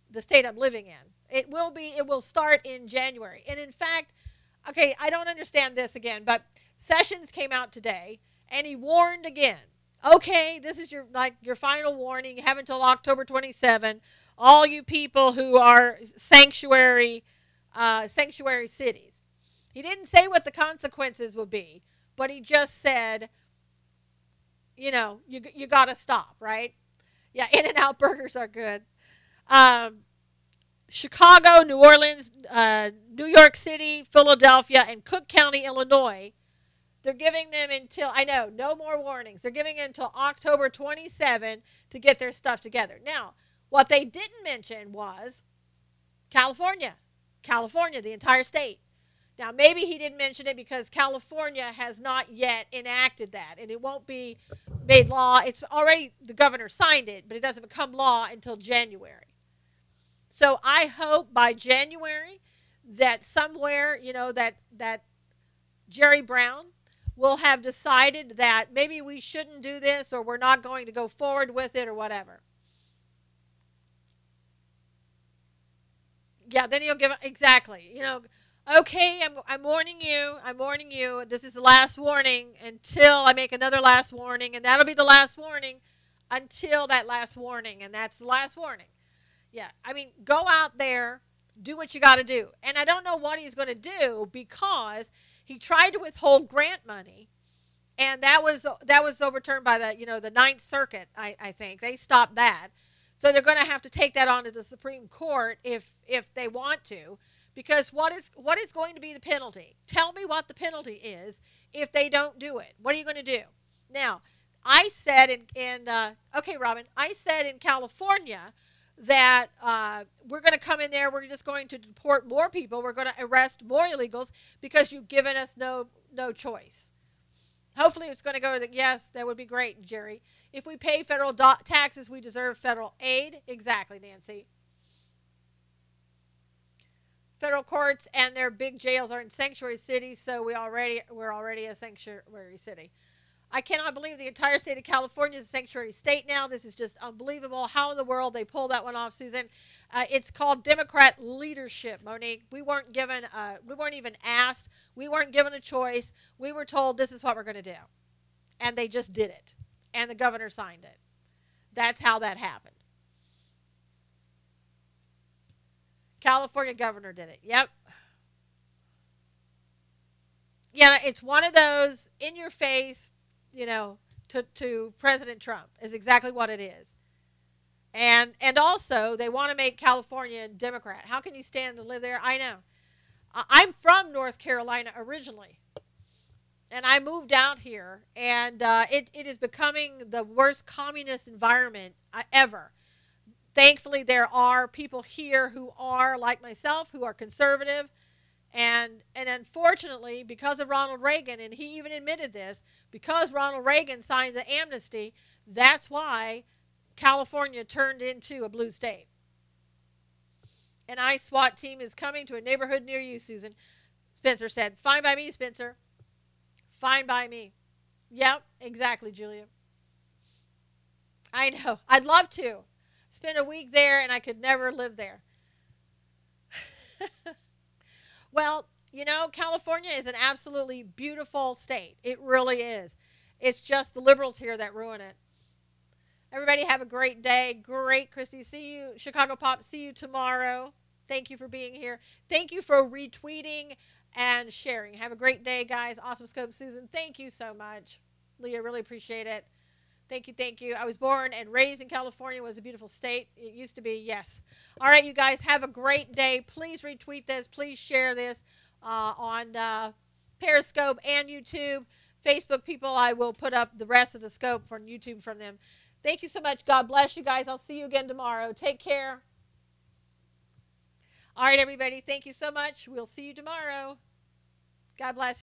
the state I'm living in. It will start in January. And in fact, okay, I don't understand this again, but Sessions came out today and he warned again. Okay, this is your final warning. You have until October 27. All you people who are sanctuary cities. He didn't say what the consequences would be, but he just said, you got to stop, right? Yeah, In-N-Out burgers are good. Chicago, New Orleans, New York City, Philadelphia, and Cook County, Illinois. They're giving them until, I know, no more warnings. They're giving them until October 27 to get their stuff together. Now, what they didn't mention was California. California, the entire state. Now, maybe he didn't mention it because California has not yet enacted that, and it won't be made law. It's already, the governor signed it, but it doesn't become law until January. So I hope by January that somewhere, that Jerry Brown will have decided that maybe we shouldn't do this, or we're not going to go forward with it, or whatever. Yeah, then he'll give it, exactly. Okay, I'm warning you. This is the last warning until I make another last warning, and that'll be the last warning until that last warning, and that's the last warning. Yeah, I mean, go out there, do what you got to do. And I don't know what he's going to do, because he tried to withhold grant money, and that was overturned by the Ninth Circuit, I think. They stopped that. So they're going to have to take that on to the Supreme Court if they want to, because what is going to be the penalty? Tell me what the penalty is if they don't do it. What are you going to do? Now, I said okay, Robin, I said in California that we're going to come in there, we're just going to deport more people, we're going to arrest more illegals because you've given us no choice. Hopefully it's going to go to yes, that would be great, Jerry. If we pay federal taxes, we deserve federal aid. Exactly, Nancy. Federal courts and their big jails are in sanctuary cities, so we're already a sanctuary city. I cannot believe the entire state of California is a sanctuary state now. This is just unbelievable. How in the world they pulled that one off, Susan? It's called Democrat leadership, Monique. We weren't even asked. We weren't given a choice. We were told this is what we're going to do. And they just did it. And the governor signed it. That's how that happened. California governor did it. Yep. Yeah, it's one of those in your face, to President Trump is exactly what it is. And also, they want to make California Democrat. How can you stand to live there? I know. I'm from North Carolina originally. And I moved out here. And it is becoming the worst communist environment ever. Thankfully, there are people here who are, like myself, who are conservative. And unfortunately, because of Ronald Reagan, and he even admitted this, because Ronald Reagan signed the amnesty, that's why California turned into a blue state. An ICE SWAT team is coming to a neighborhood near you, Susan. Spencer said, fine by me, Spencer. Fine by me. Yep, exactly, Julia. I know. I'd love to. Spend a week there, and I could never live there. Well, California is an absolutely beautiful state. It really is. It's just the liberals here that ruin it. Everybody have a great day. Great, Chrissy. See you, Chicago Pop. See you tomorrow. Thank you for being here. Thank you for retweeting and sharing. Have a great day, guys. Awesome Scope Susan. Thank you so much. Leah, really appreciate it. Thank you, thank you. I was born and raised in California. It was a beautiful state. It used to be, yes. All right, you guys, have a great day. Please retweet this. Please share this on Periscope and YouTube. Facebook people, I will put up the rest of the scope from YouTube from them. Thank you so much. God bless you guys. I'll see you again tomorrow. Take care. All right, everybody. Thank you so much. We'll see you tomorrow. God bless.